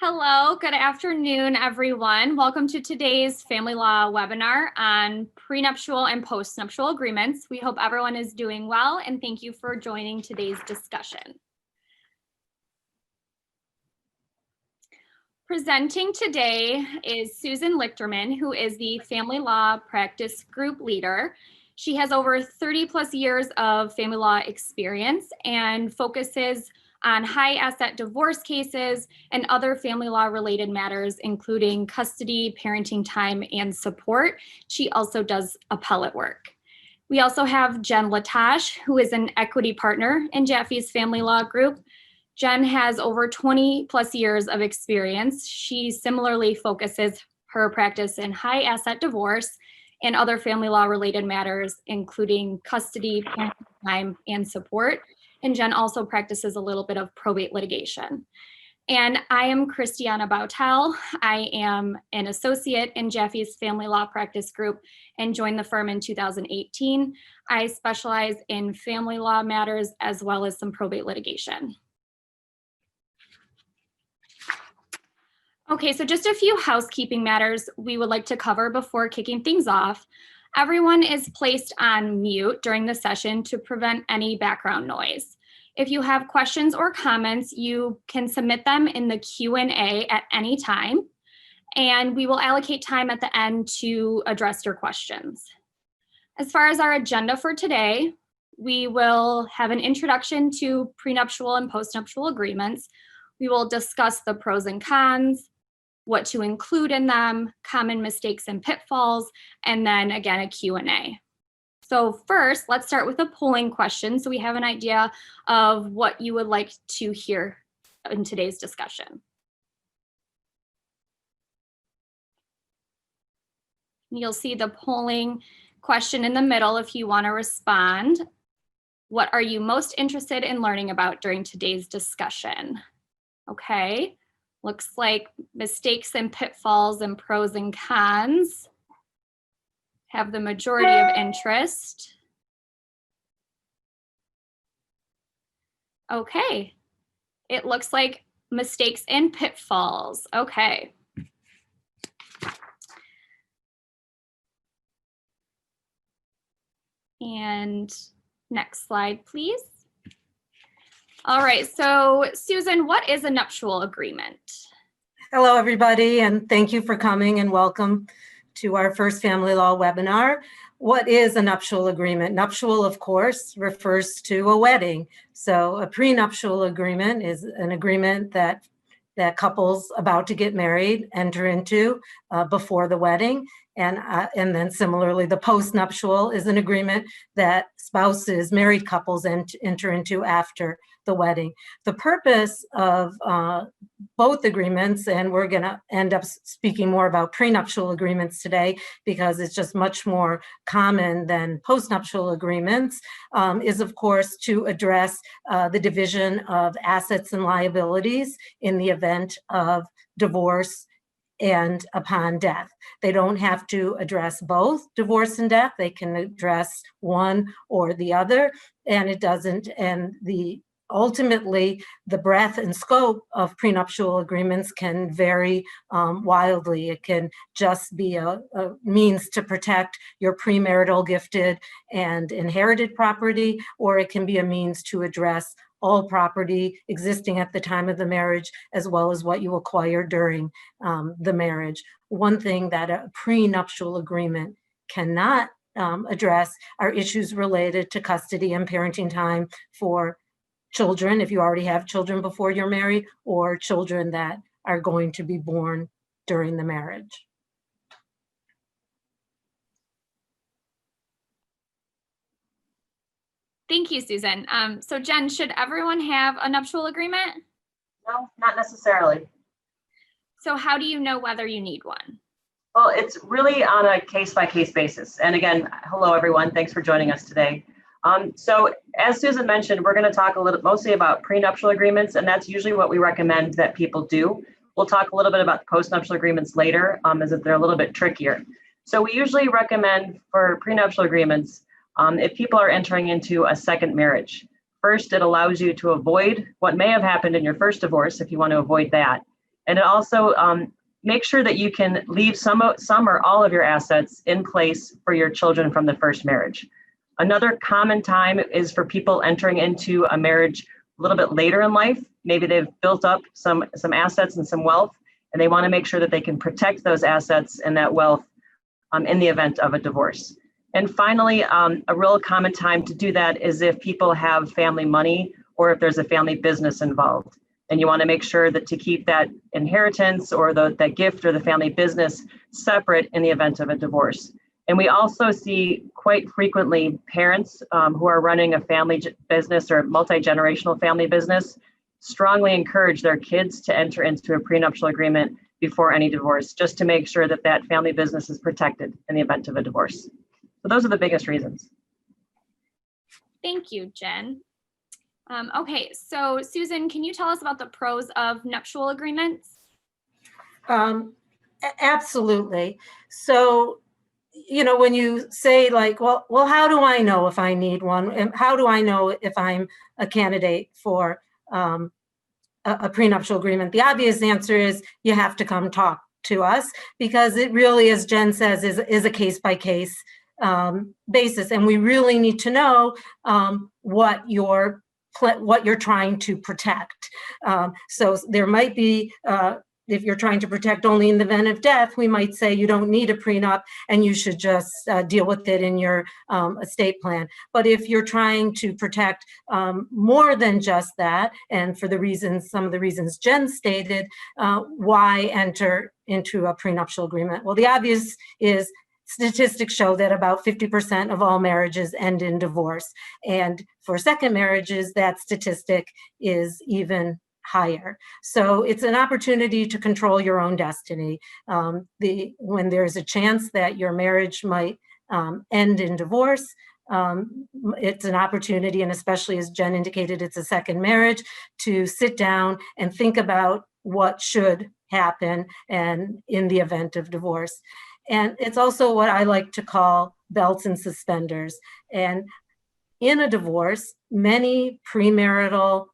Hello, good afternoon, everyone. Welcome to today's family law webinar on prenuptial and postnuptial agreements. We hope everyone is doing well, and thank you for joining today's discussion. Presenting today is Susan Lichterman, who is the Family Law Practice Group Leader. She has over 30 plus years of family law experience and focuses on high asset divorce cases and other family law related matters, including custody, parenting time, and support. She also does appellate work. We also have Jen Latash, who is an equity partner in Jaffe's family law group. Jen has over 20 plus years of experience. She similarly focuses her practice in high asset divorce and other family law related matters, including custody, parenting time, and support. And Jen also practices a little bit of probate litigation. And I am Christiana Bautel. I am an associate in Jaffe's Family Law Practice Group and joined the firm in 2018. I specialize in family law matters as well as some probate litigation. Okay, so just a few housekeeping matters we would like to cover before kicking things off. Everyone is placed on mute during the session to prevent any background noise. If you have questions or comments, you can submit them in the Q&A at any time, and we will allocate time at the end to address your questions. As far as our agenda for today, we will have an introduction to prenuptial and postnuptial agreements. We will discuss the pros and cons, what to include in them, common mistakes and pitfalls, and then again, a Q&A. So first, let's start with a polling question so we have an idea of what you would like to hear in today's discussion. You'll see the polling question in the middle if you want to respond. What are you most interested in learning about during today's discussion? Okay. Looks like mistakes and pitfalls and pros and cons have the majority of interest. Okay, it looks like mistakes and pitfalls. Okay. And next slide, please. All right, so Susan, what is a nuptial agreement? Hello, everybody, and thank you for coming and welcome to our first family law webinar. What is a nuptial agreement? Nuptial, of course, refers to a wedding. So a prenuptial agreement is an agreement that couples about to get married enter into before the wedding. And then similarly, the postnuptial is an agreement that spouses, married couples enter into after the wedding. The purpose of both agreements, and we're going to end up speaking more about prenuptial agreements today because it's just much more common than postnuptial agreements, is of course to address the division of assets and liabilities in the event of divorce and upon death. They don't have to address both divorce and death. They can address one or the other, and it doesn't, and ultimately, the breadth and scope of prenuptial agreements can vary wildly. It can just be a means to protect your premarital gifted and inherited property, or it can be a means to address all property existing at the time of the marriage, as well as what you acquire during the marriage. One thing that a prenuptial agreement cannot address are issues related to custody and parenting time for children, if you already have children before you're married, or children that are going to be born during the marriage. Thank you, Susan. So Jen, should everyone have a nuptial agreement? No, not necessarily. So how do you know whether you need one? Well, it's really on a case-by-case basis. And again, hello, everyone. Thanks for joining us today. So as Susan mentioned, we're going to talk mostly about prenuptial agreements, and that's usually what we recommend that people do. We'll talk a little bit about the postnuptial agreements later, as if they're a little bit trickier. So we usually recommend for prenuptial agreements, if people are entering into a second marriage. First, it allows you to avoid what may have happened in your first divorce, if you want to avoid that. And it also make sure that you can leave some or all of your assets in place for your children from the first marriage. Another common time is for people entering into a marriage a little bit later in life. Maybe they've built up some assets and some wealth, and they want to make sure that they can protect those assets and that wealth in the event of a divorce. And finally, a real common time to do that is if people have family money or if there's a family business involved. And you want to make sure that to keep that inheritance or that gift or the family business separate in the event of a divorce. And we also see quite frequently parents who are running a family business or multi-generational family business strongly encourage their kids to enter into a prenuptial agreement before any divorce, just to make sure that that family business is protected in the event of a divorce. So those are the biggest reasons. Thank you, Jen. Okay, so Susan, can you tell us about the pros of nuptial agreements? Absolutely. So, when you say like, well, how do I know if I need one? And how do I know if I'm a candidate for a prenuptial agreement? The obvious answer is you have to come talk to us, because it really, as Jen says, is a case-by-case basis. And we really need to know what you're trying to protect. So there might be, if you're trying to protect only in the event of death, we might say you don't need a prenup and you should just deal with it in your estate plan. But if you're trying to protect more than just that, and for some of the reasons Jen stated, why enter into a prenuptial agreement? Well, the obvious is statistics show that about 50% of all marriages end in divorce. And for second marriages, that statistic is even higher. So it's an opportunity to control your own destiny. When there's a chance that your marriage might end in divorce, it's an opportunity, and especially as Jen indicated, it's a second marriage, to sit down and think about what should happen and in the event of divorce. And it's also what I like to call belts and suspenders. And in a divorce, many premarital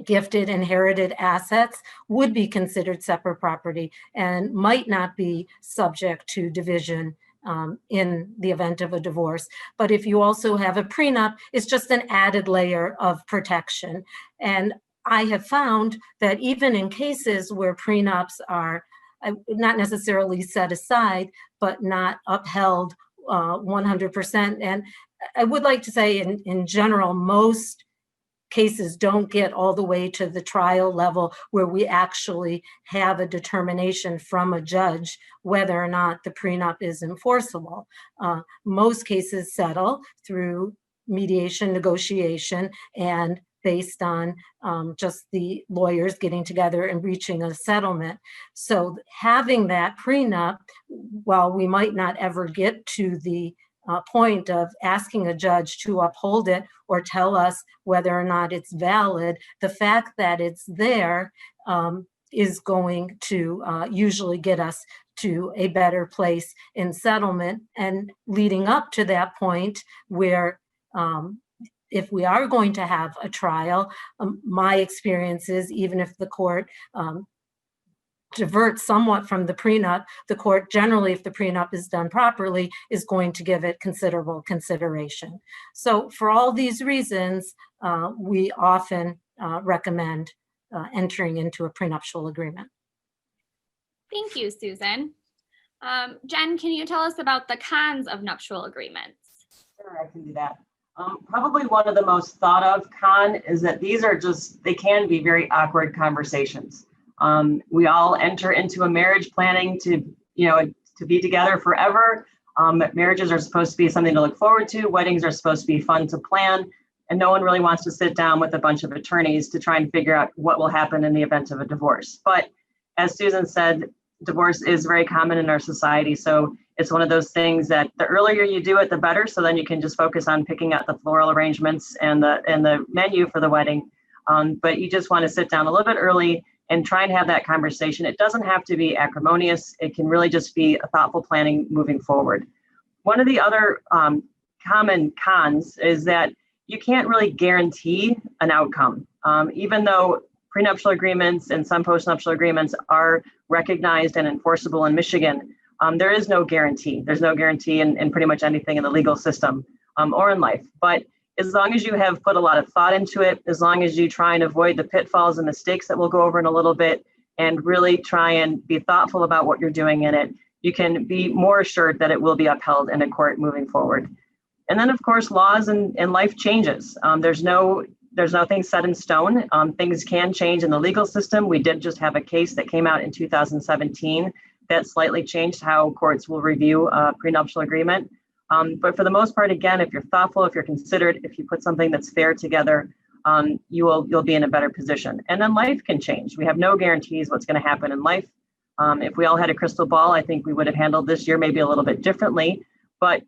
gifted inherited assets would be considered separate property and might not be subject to division in the event of a divorce. But if you also have a prenup, it's just an added layer of protection. And I have found that even in cases where prenups are not necessarily set aside, but not upheld 100%. And I would like to say in general, most cases don't get all the way to the trial level where we actually have a determination from a judge whether or not the prenup is enforceable. Most cases settle through mediation, negotiation, and based on just the lawyers getting together and reaching a settlement. So having that prenup, while we might not ever get to the point of asking a judge to uphold it or tell us whether or not it's valid, the fact that it's there is going to usually get us to a better place in settlement, and leading up to that point where if we are going to have a trial, my experience is even if the court diverts somewhat from the prenup, the court generally, if the prenup is done properly, is going to give it considerable consideration. So for all these reasons, we often recommend entering into a prenuptial agreement. Thank you, Susan. Jen, can you tell us about the cons of nuptial agreements? Sure, I can do that. Probably one of the most thought of con is that these are they can be very awkward conversations. We all enter into a marriage planning to be together forever. Marriages are supposed to be something to look forward to. Weddings are supposed to be fun to plan. And no one really wants to sit down with a bunch of attorneys to try and figure out what will happen in the event of a divorce. But as Susan said, divorce is very common in our society. So it's one of those things that the earlier you do it, the better. So then you can just focus on picking out the floral arrangements and the menu for the wedding. But you just want to sit down a little bit early and try and have that conversation. It doesn't have to be acrimonious. It can really just be a thoughtful planning moving forward. One of the other common cons is that you can't really guarantee an outcome. Even though prenuptial agreements and some postnuptial agreements are recognized and enforceable in Michigan, there is no guarantee. There's no guarantee in pretty much anything in the legal system or in life. But as long as you have put a lot of thought into it, as long as you try and avoid the pitfalls and mistakes that we'll go over in a little bit, and really try and be thoughtful about what you're doing in it, you can be more assured that it will be upheld in a court moving forward. And then, of course, laws and life changes. There's nothing set in stone. Things can change in the legal system. We did just have a case that came out in 2017 that slightly changed how courts will review a prenuptial agreement. But for the most part, again, if you're thoughtful, if you're considerate, if you put something that's fair together, you'll be in a better position. And then life can change. We have no guarantees what's going to happen in life. If we all had a crystal ball, I think we would have handled this year maybe a little bit differently. But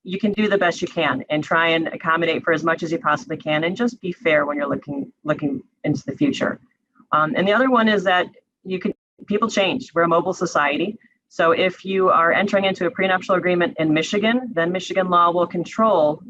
you can do the best you can and try and accommodate for as much as you possibly can, and just be fair when you're looking into the future. And the other one is that people change. We're a mobile society. So if you are entering into a prenuptial agreement in Michigan, then Michigan law will control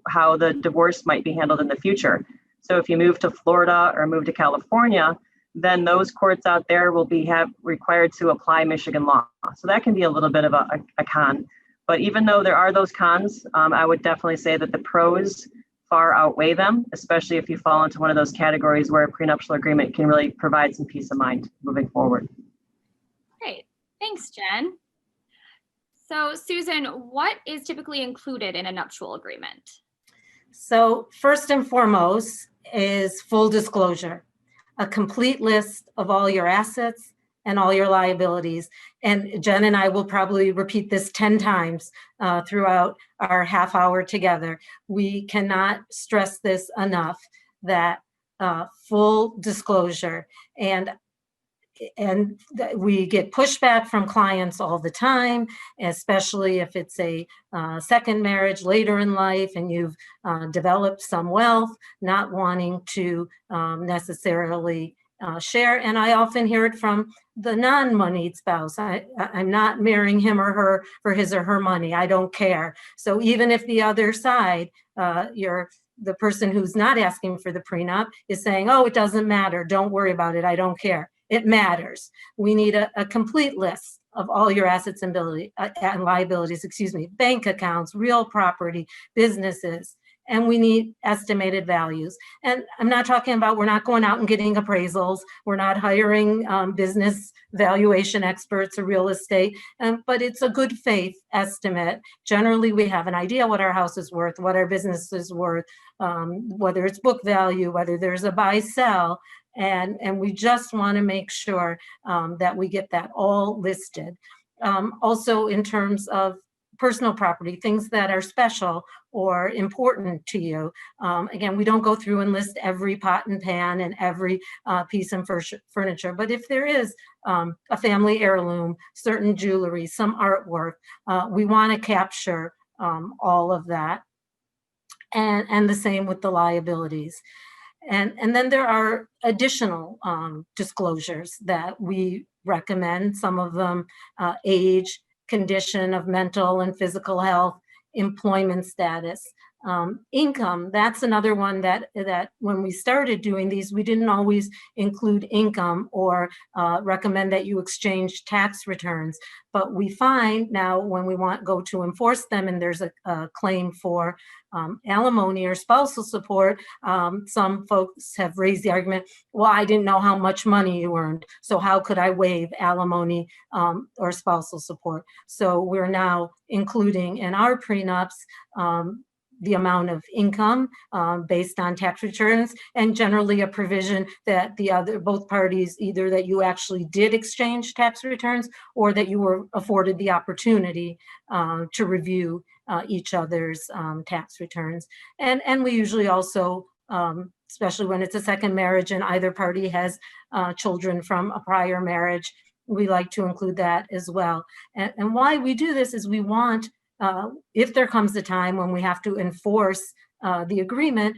how the divorce might be handled in the future. So if you move to Florida or move to California, then those courts out there will be required to apply Michigan law. So that can be a little bit of a con. But even though there are those cons, I would definitely say that the pros far outweigh them, especially if you fall into one of those categories where a prenuptial agreement can really provide some peace of mind moving forward. Great. Thanks, Jen. So, Susan, what is typically included in a nuptial agreement? So first and foremost is full disclosure, a complete list of all your assets and all your liabilities. And Jen and I will probably repeat this 10 times throughout our half hour together. We cannot stress this enough, that full disclosure. And we get pushback from clients all the time, especially if it's a second marriage later in life and you've developed some wealth, not wanting to necessarily share. And I often hear it from the non-moneyed spouse. I'm not marrying him or her for his or her money. I don't care. So even if the other side, the person who's not asking for the prenup is saying, oh, it doesn't matter. Don't worry about it. I don't care. It matters. We need a complete list of all your assets and liabilities, bank accounts, real property, businesses, and we need estimated values. And I'm not talking about, we're not going out and getting appraisals. We're not hiring business valuation experts or real estate, but it's a good faith estimate. Generally, we have an idea what our house is worth, what our business is worth, whether it's book value, whether there's a buy sell. And we just want to make sure that we get that all listed. Also, in terms of personal property, things that are special or important to you. Again, we don't go through and list every pot and pan and every piece of furniture, but if there is a family heirloom, certain jewelry, some artwork, we want to capture all of that. And the same with the liabilities. And then there are additional disclosures that we recommend. Some of them age, condition of mental and physical health, employment status, income. That's another one that when we started doing these, we didn't always include income or recommend that you exchange tax returns. But we find now when we go to enforce them and there's a claim for alimony or spousal support, some folks have raised the argument, well, I didn't know how much money you earned, so how could I waive alimony or spousal support? So we're now including in our prenups the amount of income based on tax returns, and generally a provision that both parties, either that you actually did exchange tax returns or that you were afforded the opportunity to review each other's tax returns. And we usually also, especially when it's a second marriage and either party has children from a prior marriage, we like to include that as well. And why we do this is we want, if there comes a time when we have to enforce the agreement,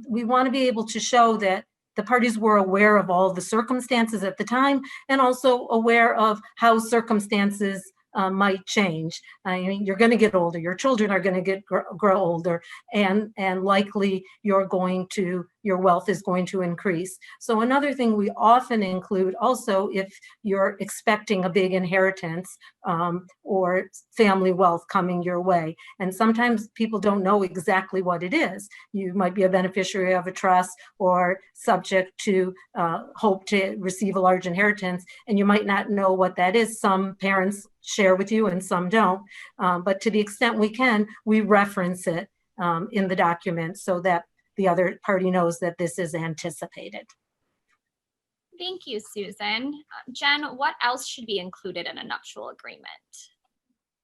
we want to be able to show that the parties were aware of all the circumstances at the time and also aware of how circumstances might change. I mean, you're going to get older, your children are going to grow older, and likely you're going to your wealth is going to increase. So another thing we often include also, if you're expecting a big inheritance or family wealth coming your way, and sometimes people don't know exactly what it is. You might be a beneficiary of a trust or subject to hope to receive a large inheritance, and you might not know what that is. Some parents share with you and some don't, but to the extent we can, we reference it in the document so that the other party knows that this is anticipated. Thank you, Susan. Jen, what else should be included in a nuptial agreement?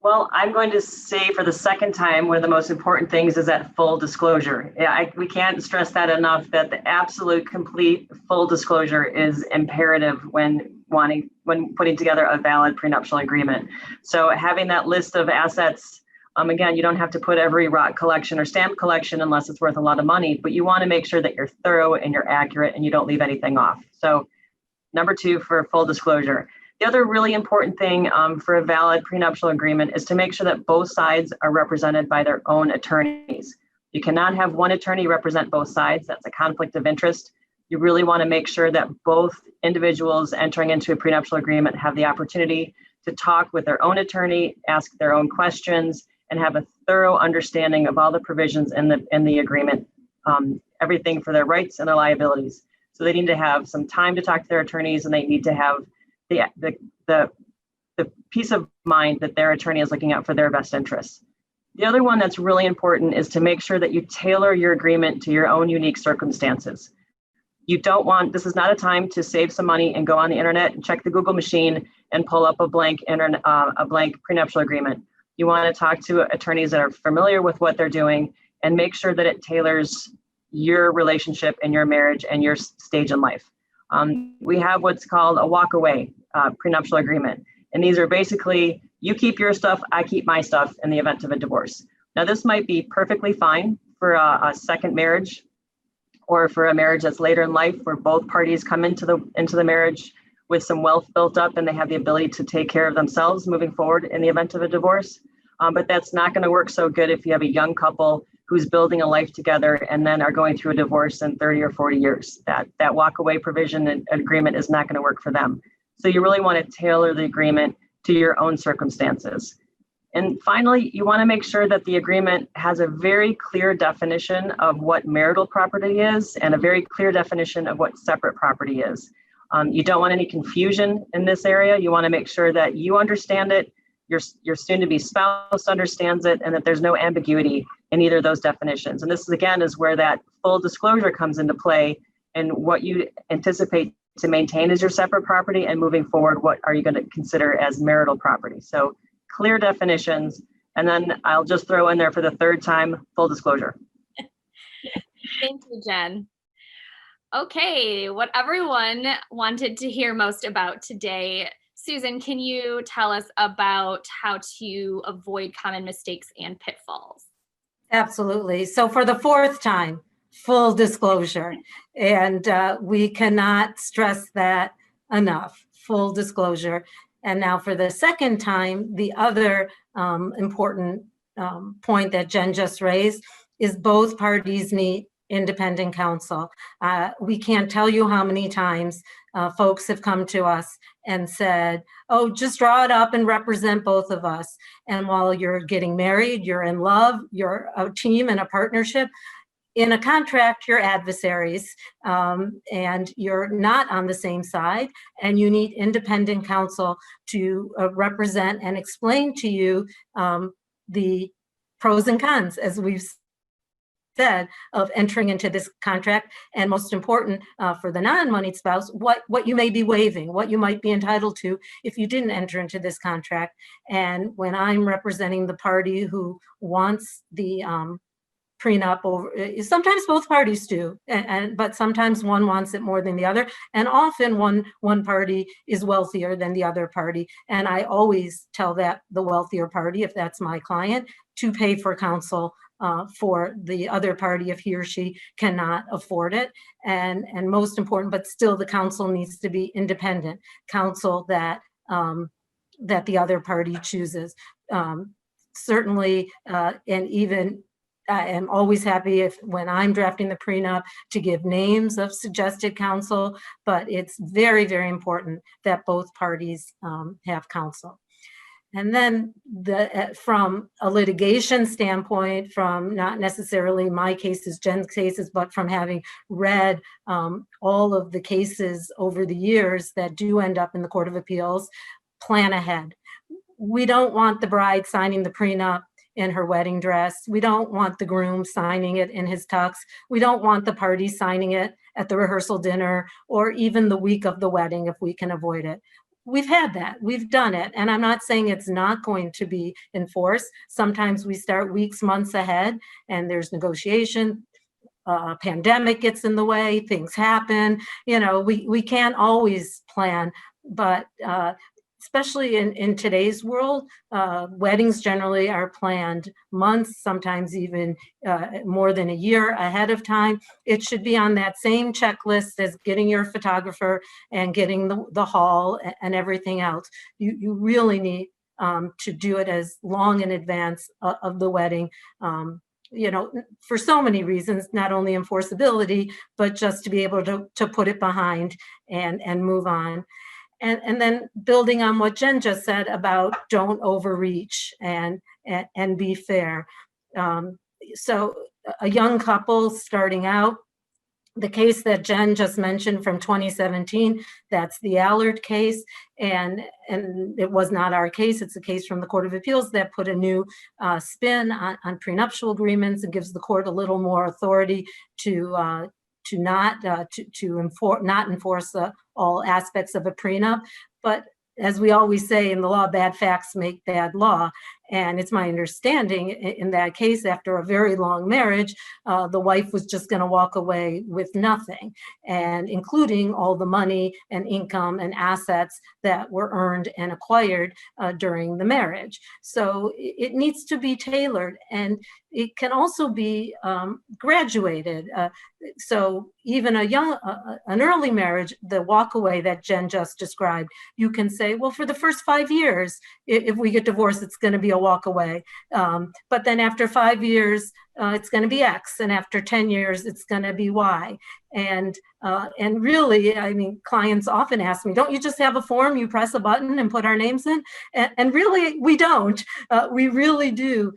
Well, I'm going to say for the second time, one of the most important things is that full disclosure. We can't stress that enough, that the absolute complete full disclosure is imperative when putting together a valid prenuptial agreement. So having that list of assets, again, you don't have to put every rock collection or stamp collection unless it's worth a lot of money, but you want to make sure that you're thorough and you're accurate and you don't leave anything off. So number two, for full disclosure. The other really important thing for a valid prenuptial agreement is to make sure that both sides are represented by their own attorneys. You cannot have one attorney represent both sides. That's a conflict of interest. You really want to make sure that both individuals entering into a prenuptial agreement have the opportunity to talk with their own attorney, ask their own questions, and have a thorough understanding of all the provisions in the agreement, everything for their rights and their liabilities. So they need to have some time to talk to their attorneys, and they need to have the peace of mind that their attorney is looking out for their best interests. The other one that's really important is to make sure that you tailor your agreement to your own unique circumstances. You don't want, this is not a time to save some money and go on the internet and check the Google machine and pull up a blank prenuptial agreement. You want to talk to attorneys that are familiar with what they're doing and make sure that it tailors your relationship and your marriage and your stage in life. We have what's called a walk-away prenuptial agreement. And these are basically, you keep your stuff, I keep my stuff in the event of a divorce. Now, this might be perfectly fine for a second marriage or for a marriage that's later in life where both parties come into the marriage with some wealth built up and they have the ability to take care of themselves moving forward in the event of a divorce. But that's not going to work so good if you have a young couple who's building a life together and then are going through a divorce in 30 or 40 years. That walk-away provision and agreement is not going to work for them. So you really want to tailor the agreement to your own circumstances. And finally, you want to make sure that the agreement has a very clear definition of what marital property is and a very clear definition of what separate property is. You don't want any confusion in this area. You want to make sure that you understand it, your soon-to-be spouse understands it, and that there's no ambiguity in either of those definitions. And this, again, is where that full disclosure comes into play and what you anticipate to maintain as your separate property, and moving forward, what are you going to consider as marital property? So clear definitions, and then I'll just throw in there for the third time, full disclosure. Thank you, Jen. Okay, what everyone wanted to hear most about today. Susan, can you tell us about how to avoid common mistakes and pitfalls? Absolutely. So for the fourth time, full disclosure. And we cannot stress that enough, full disclosure. And now for the second time, the other important point that Jen just raised is both parties need independent counsel. We can't tell you how many times folks have come to us and said, oh, just draw it up and represent both of us. And while you're getting married, you're in love, you're a team and a partnership, in a contract, you're adversaries and you're not on the same side, and you need independent counsel to represent and explain to you the pros and cons, as we've said, of entering into this contract, and most important for the non-moneyed spouse, what you may be waiving, what you might be entitled to if you didn't enter into this contract. And when I'm representing the party who wants the prenup over, sometimes both parties do, but sometimes one wants it more than the other, and often one party is wealthier than the other party, and I always tell that the wealthier party, if that's my client, to pay for counsel for the other party if he or she cannot afford it. And most important, but still the counsel needs to be independent counsel that the other party chooses. Certainly, and even I am always happy when I'm drafting the prenup to give names of suggested counsel, but it's very, very important that both parties have counsel. And then from a litigation standpoint, from not necessarily my cases, Jen's cases, but from having read all of the cases over the years that do end up in the Court of Appeals, plan ahead. We don't want the bride signing the prenup in her wedding dress. We don't want the groom signing it in his tux. We don't want the party signing it at the rehearsal dinner or even the week of the wedding if we can avoid it. We've had that, we've done it. And I'm not saying it's not going to be enforced. Sometimes we start weeks, months ahead and there's negotiation. Pandemic gets in the way, things happen. We can't always plan, but especially in today's world, weddings generally are planned months, sometimes even more than a year ahead of time. It should be on that same checklist as getting your photographer and getting the hall and everything else. You really need to do it as long in advance of the wedding. For so many reasons, not only enforceability, but just to be able to put it behind and move on. And then building on what Jen just said about don't overreach and be fair. So a young couple starting out, the case that Jen just mentioned from 2017, that's the Allard case. And it was not our case. It's a case from the Court of Appeals that put a new spin on prenuptial agreements and gives the court a little more authority to not enforce all aspects of a prenup. But as we always say in the law, bad facts make bad law. And it's my understanding in that case, after a very long marriage, the wife was just going to walk away with nothing, and including all the money and income and assets that were earned and acquired during the marriage. So it needs to be tailored, and it can also be graduated. So even an early marriage, the walkaway that Jen just described, you can say, well, for the first 5 years, if we get divorced, it's going to be a walk away. But then after 5 years, it's going to be X, and after 10 years, it's going to be Y. And really, I mean, clients often ask me, don't you just have a form, you press a button and put our names in? And really, we don't. We really do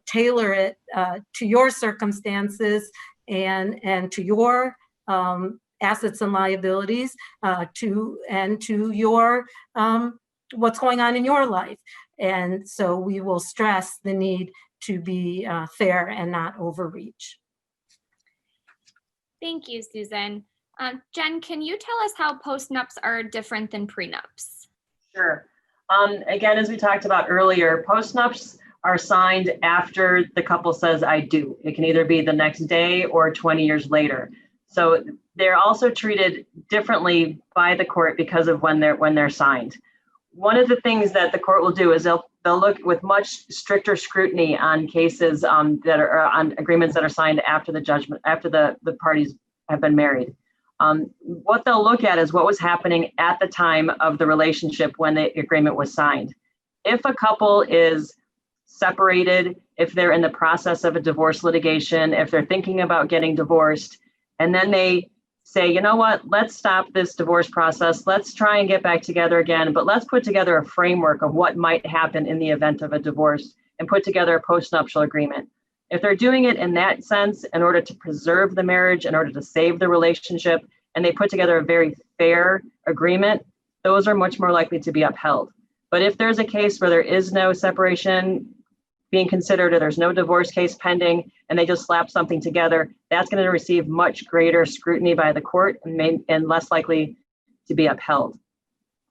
tailor it to your circumstances and to your assets and liabilities, to your what's going on in your life. And so we will stress the need to be fair and not overreach. Thank you, Susan. Jen, can you tell us how post-nups are different than prenups? Sure. Again, as we talked about earlier, post-nups are signed after the couple says, I do. It can either be the next day or 20 years later. So they're also treated differently by the court because of when they're signed. One of the things that the court will do is they'll look with much stricter scrutiny on cases that are on agreements that are signed after the judgment, after the parties have been married. What they'll look at is what was happening at the time of the relationship when the agreement was signed. If a couple is separated, if they're in the process of a divorce litigation, if they're thinking about getting divorced, and then they say, you know what, let's stop this divorce process. Let's try and get back together again, but let's put together a framework of what might happen in the event of a divorce and put together a post-nuptial agreement. If they're doing it in that sense, in order to preserve the marriage, in order to save the relationship, and they put together a very fair agreement, those are much more likely to be upheld. But if there's a case where there is no separation being considered, or there's no divorce case pending, and they just slap something together, that's going to receive much greater scrutiny by the court and less likely to be upheld.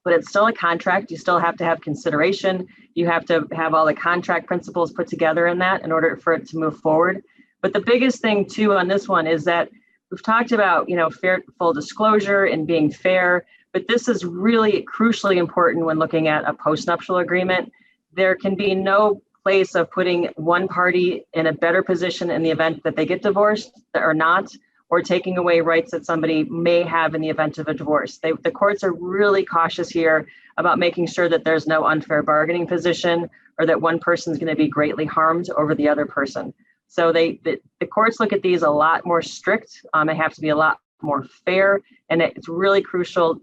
But it's still a contract. You still have to have consideration. You have to have all the contract principles put together in that in order for it to move forward. But the biggest thing too on this one is that we've talked about, fair, full disclosure and being fair, but this is really crucially important when looking at a post-nuptial agreement. There can be no place of putting one party in a better position in the event that they get divorced or not, or taking away rights that somebody may have in the event of a divorce. The courts are really cautious here about making sure that there's no unfair bargaining position or that one person is going to be greatly harmed over the other person. So the courts look at these a lot more strict. They have to be a lot more fair, and it's really crucial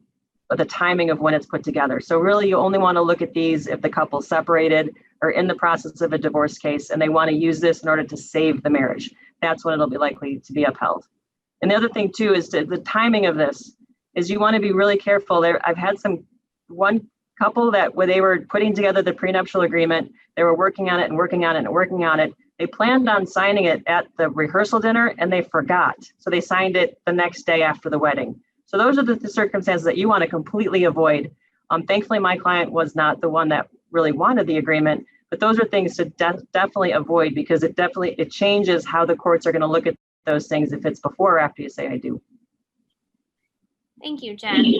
the timing of when it's put together. So really you only want to look at these if the couple's separated or in the process of a divorce case and they want to use this in order to save the marriage. That's when it'll be likely to be upheld. And the other thing too is the timing of this is you want to be really careful there. I've had one couple that when they were putting together the prenuptial agreement, they were working on it and working on it and working on it. They planned on signing it at the rehearsal dinner and they forgot. So they signed it the next day after the wedding. So those are the circumstances that you want to completely avoid. Thankfully, my client was not the one that really wanted the agreement, but those are things to definitely avoid because it changes how the courts are going to look at those things if it's before or after you say I do. Thank you, Jen.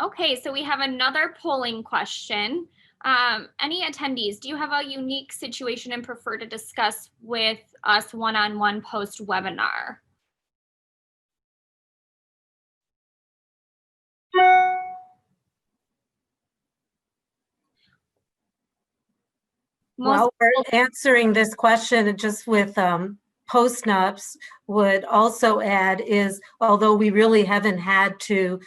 Okay, so we have another polling question. Any attendees, do you have a unique situation and prefer to discuss with us one-on-one post-webinar? While we're answering this question, just with Post-Nups, would also add is, although we really haven't had to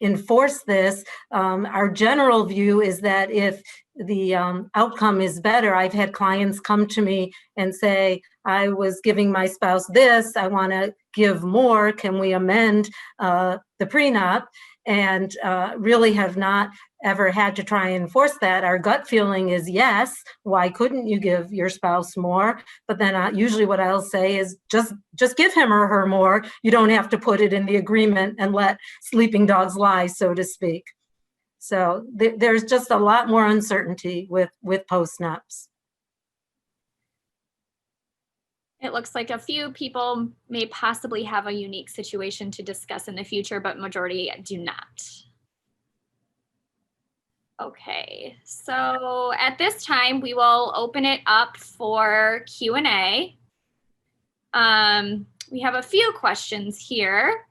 enforce this, our general view is that if the outcome is better, I've had clients come to me and say, I was giving my spouse this, I want to give more, can we amend the prenup? And really have not ever had to try and enforce that. Our gut feeling is yes, why couldn't you give your spouse more? But then usually what I'll say is just give him or her more. You don't have to put it in the agreement and let sleeping dogs lie, so to speak. So there's just a lot more uncertainty with post-nups. It looks like a few people may possibly have a unique situation to discuss in the future, but majority do not. Okay, so at this time, we will open it up for Q&A. We have a few questions here.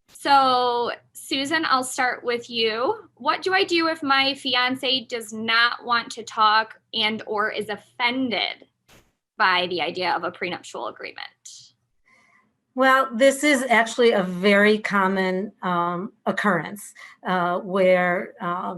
So Susan, I'll start with you. What do I do if my fiance does not want to talk and or is offended by the idea of a prenuptial agreement? Well, this is actually a very common occurrence where a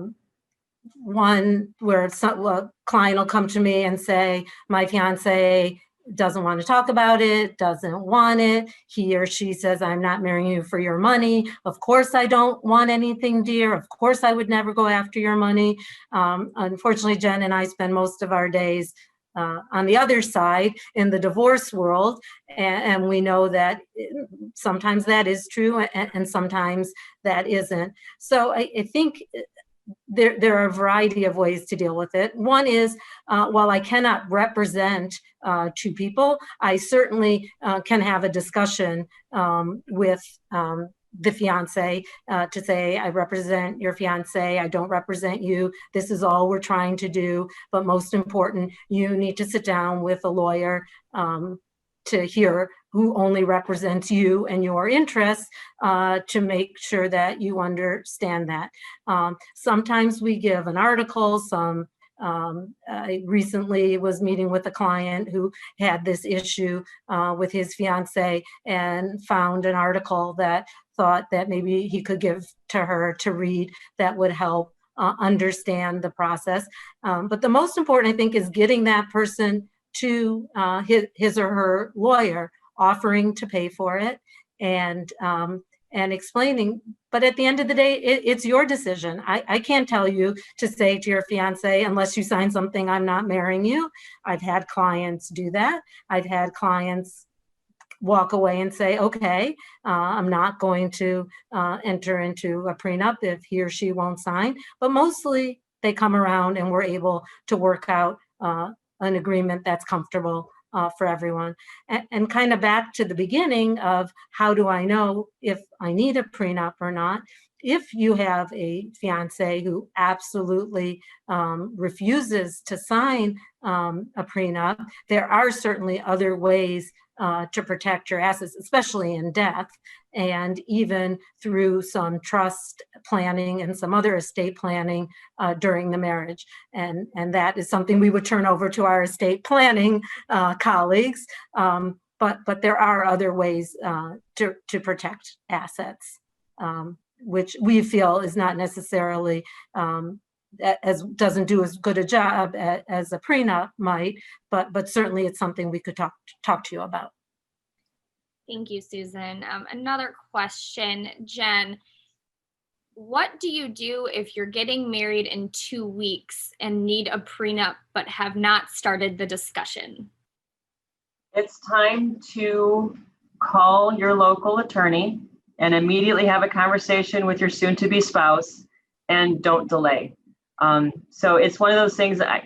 client will come to me and say, my fiance doesn't want to talk about it, doesn't want it. He or she says, I'm not marrying you for your money. Of course, I don't want anything, dear. Of course, I would never go after your money. Unfortunately, Jen and I spend most of our days on the other side in the divorce world. And we know that sometimes that is true and sometimes that isn't. So I think there are a variety of ways to deal with it. One is, while I cannot represent two people, I certainly can have a discussion with the fiance to say, I represent your fiance, I don't represent you, this is all we're trying to do, but most important, you need to sit down with a lawyer to hear who only represents you and your interests to make sure that you understand that. Sometimes we give an article, I recently was meeting with a client who had this issue with his fiance and found an article that thought that maybe he could give to her to read that would help understand the process. But the most important, I think, is getting that person to his or her lawyer, offering to pay for it and explaining. But at the end of the day, it's your decision. I can't tell you to say to your fiance, unless you sign something, I'm not marrying you. I've had clients do that. I've had clients walk away and say, okay, I'm not going to enter into a prenup if he or she won't sign. But mostly they come around and we're able to work out an agreement that's comfortable for everyone. And kind of back to the beginning of how do I know if I need a prenup or not? If you have a fiance who absolutely refuses to sign a prenup, there are certainly other ways to protect your assets, especially in death. and even through some trust planning and some other estate planning during the marriage. And that is something we would turn over to our estate planning colleagues. But there are other ways to protect assets, which we feel is not necessarily doesn't do as good a job as a prenup might, but certainly it's something we could talk to you about. Thank you, Susan. Another question, Jen. What do you do if you're getting married in 2 weeks and need a prenup but have not started the discussion? It's time to call your local attorney and immediately have a conversation with your soon-to-be spouse, and don't delay. So it's one of those things that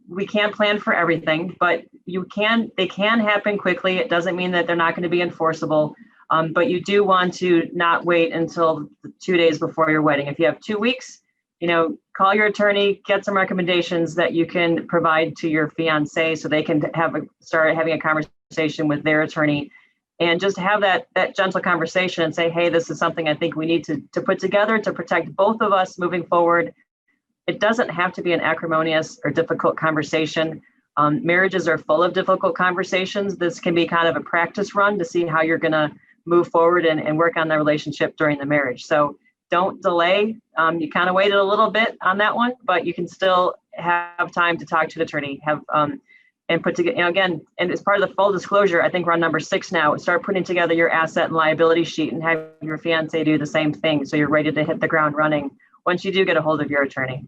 we can't plan for everything, but they can happen quickly. It doesn't mean that they're not going to be enforceable, but you do want to not wait until 2 days before your wedding. If you have 2 weeks, call your attorney, get some recommendations that you can provide to your fiance so they can start having a conversation with their attorney, and just have that gentle conversation and say, hey, this is something I think we need to put together to protect both of us moving forward. It doesn't have to be an acrimonious or difficult conversation. Marriages are full of difficult conversations. This can be kind of a practice run to see how you're going to move forward and work on the relationship during the marriage. So don't delay. You kind of waited a little bit on that one, but you can still have time to talk to the attorney, and put together, again, and as part of the full disclosure, I think we're on number 6 now, start putting together your asset and liability sheet and have your fiance do the same thing so you're ready to hit the ground running once you do get a hold of your attorney.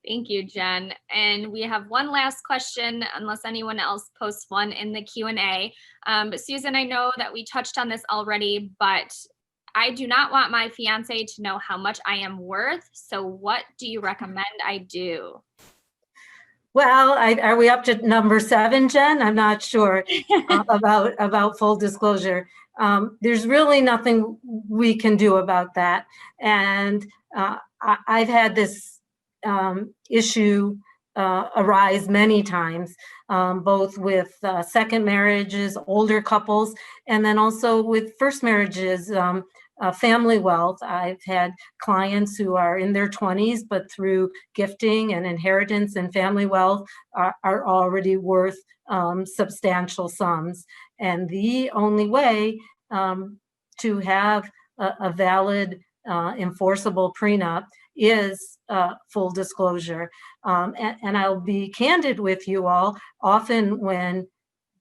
Thank you, Jen. And we have one last question, unless anyone else posts one in the Q&A. But Susan, I know that we touched on this already, but I do not want my fiance to know how much I am worth. So what do you recommend I do? Well, are we up to number 7, Jen? I'm not sure about full disclosure. There's really nothing we can do about that. And I've had this issue arise many times, both with second marriages, older couples, and then also with first marriages, family wealth. I've had clients who are in their 20s, but through gifting and inheritance and family wealth are already worth substantial sums. And the only way to have a valid enforceable prenup is full disclosure. And I'll be candid with you all, often when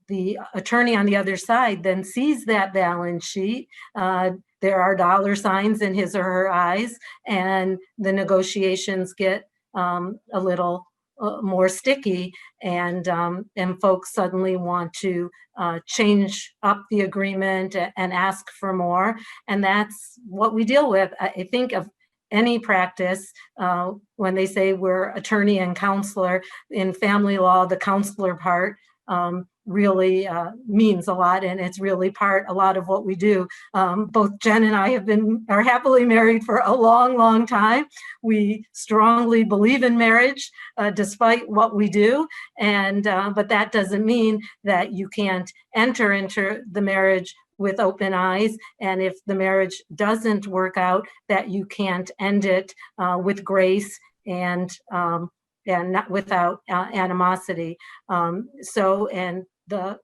the attorney on the other side then sees that balance sheet, there are dollar signs in his or her eyes, and the negotiations get a little more sticky, and folks suddenly want to change up the agreement and ask for more. And that's what we deal with. I think of any practice, when they say we're attorney and counselor, in family law, the counselor part really means a lot, and it's really a lot of what we do. Both Jen and I are happily married for a long, long time. We strongly believe in marriage, despite what we do, and but that doesn't mean that you can't enter into the marriage with open eyes, and if the marriage doesn't work out, that you can't end it with grace and not without animosity. And the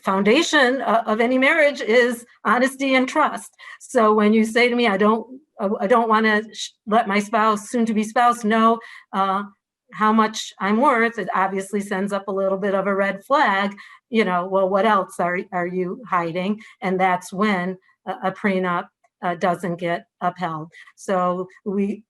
foundation of any marriage is honesty and trust. So when you say to me, I don't want to let my soon-to-be spouse know how much I'm worth, it obviously sends up a little bit of a red flag. Well, what else are you hiding? And that's when a prenup doesn't get upheld. So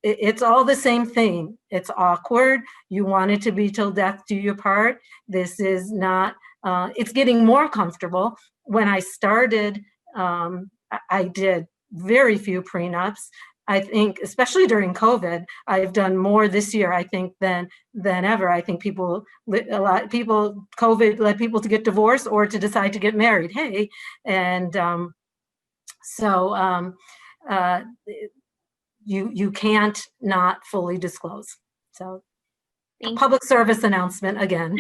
it's all the same thing. It's awkward. You want it to be till death do you part. This is not, it's getting more comfortable. When I started, I did very few prenups. I think, especially during COVID, I've done more this year, I think, than ever. I think COVID led people to get divorced or to decide to get married. Hey, and you can't not fully disclose. So, public service announcement again.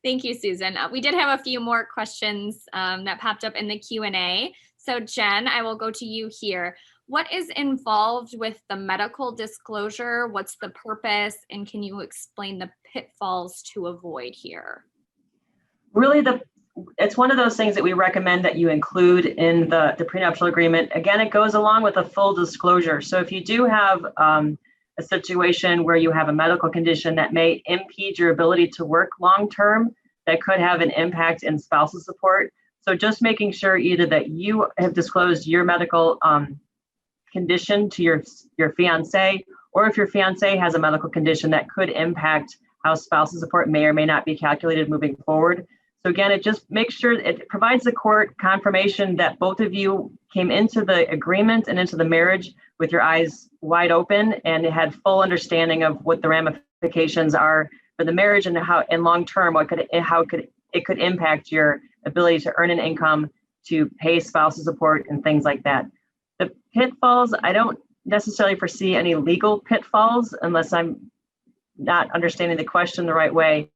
Thank you, Susan. We did have a few more questions that popped up in the Q&A. So Jen, I will go to you here. What is involved with the medical disclosure? What's the purpose? And can you explain the pitfalls to avoid here? Really, it's one of those things that we recommend that you include in the prenuptial agreement. Again, it goes along with a full disclosure. So if you do have a situation where you have a medical condition that may impede your ability to work long-term, that could have an impact in spousal support. So just making sure either that you have disclosed your medical condition to your fiance, or if your fiance has a medical condition that could impact how spousal support may or may not be calculated moving forward. So again, it just makes sure it provides the court confirmation that both of you came into the agreement and into the marriage with your eyes wide open and had full understanding of what the ramifications are for the marriage and how, in long term, it could impact your ability to earn an income, to pay spousal support, and things like that. The pitfalls, I don't necessarily foresee any legal pitfalls unless I'm not understanding the question the right way.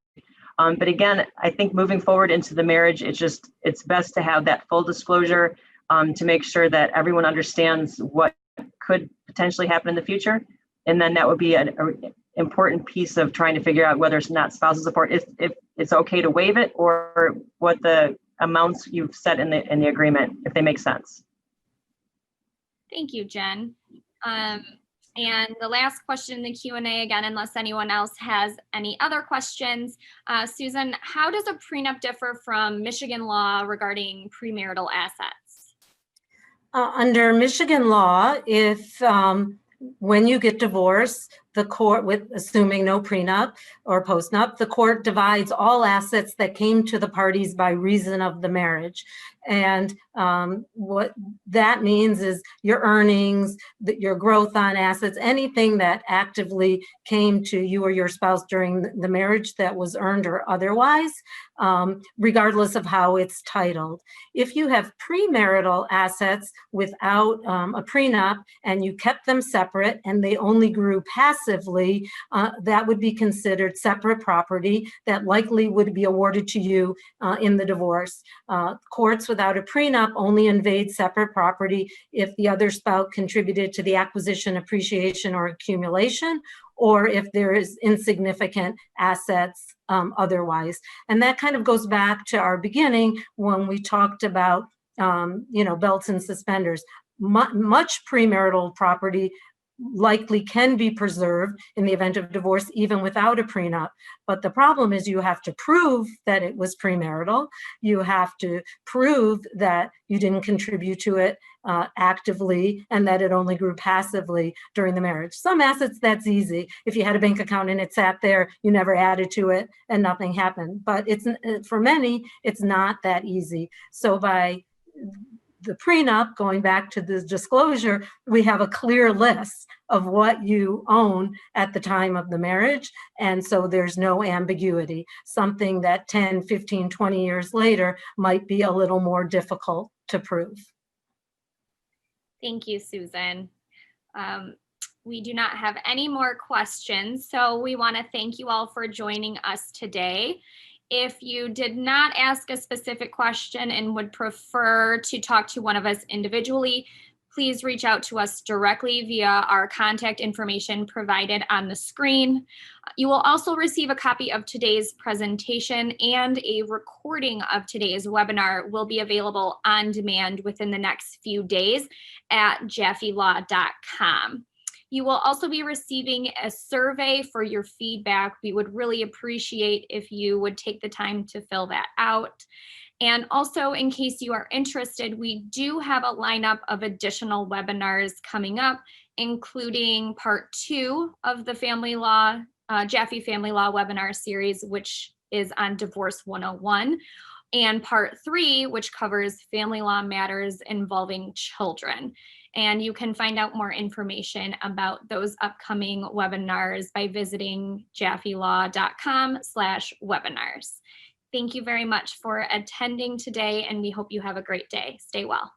But again, I think moving forward into the marriage, it's best to have that full disclosure to make sure that everyone understands what could potentially happen in the future. And then that would be an important piece of trying to figure out whether it's not spousal support, if it's okay to waive it, or what the amounts you've set in the agreement, if they make sense. Thank you, Jen. And the last question in the Q&A, again, unless anyone else has any other questions, Susan, how does a prenup differ from Michigan law regarding premarital assets? Under Michigan law, if when you get divorced, the court, with assuming no prenup or postnup, the court divides all assets that came to the parties by reason of the marriage. And what that means is your earnings, your growth on assets, anything that actively came to you or your spouse during the marriage that was earned or otherwise, regardless of how it's titled. If you have premarital assets without a prenup and you kept them separate and they only grew passively, that would be considered separate property that likely would be awarded to you in the divorce. Courts without a prenup only invade separate property if the other spouse contributed to the acquisition, appreciation, or accumulation, or if there is insignificant assets otherwise. And that kind of goes back to our beginning when we talked about belts and suspenders. Much premarital property likely can be preserved in the event of divorce even without a prenup. But the problem is you have to prove that it was premarital. You have to prove that you didn't contribute to it actively and that it only grew passively during the marriage. Some assets, that's easy. If you had a bank account and it sat there, you never added to it and nothing happened. But for many, it's not that easy. So by the prenup, going back to the disclosure, we have a clear list of what you own at the time of the marriage. And so there's no ambiguity, something that 10, 15, 20 years later might be a little more difficult to prove. Thank you, Susan. We do not have any more questions, so we want to thank you all for joining us today. If you did not ask a specific question and would prefer to talk to one of us individually, please reach out to us directly via our contact information provided on the screen. You will also receive a copy of today's presentation, and a recording of today's webinar will be available on demand within the next few days at jaffelaw.com. You will also be receiving a survey for your feedback. We would really appreciate if you would take the time to fill that out. And also, in case you are interested, we do have a lineup of additional webinars coming up, including part 2 of the Family Law, Jaffe Family Law webinar series, which is on Divorce 101, and part 3, which covers family law matters involving children. And you can find out more information about those upcoming webinars by visiting jaffelaw.com/webinars. Thank you very much for attending today, and we hope you have a great day. Stay well.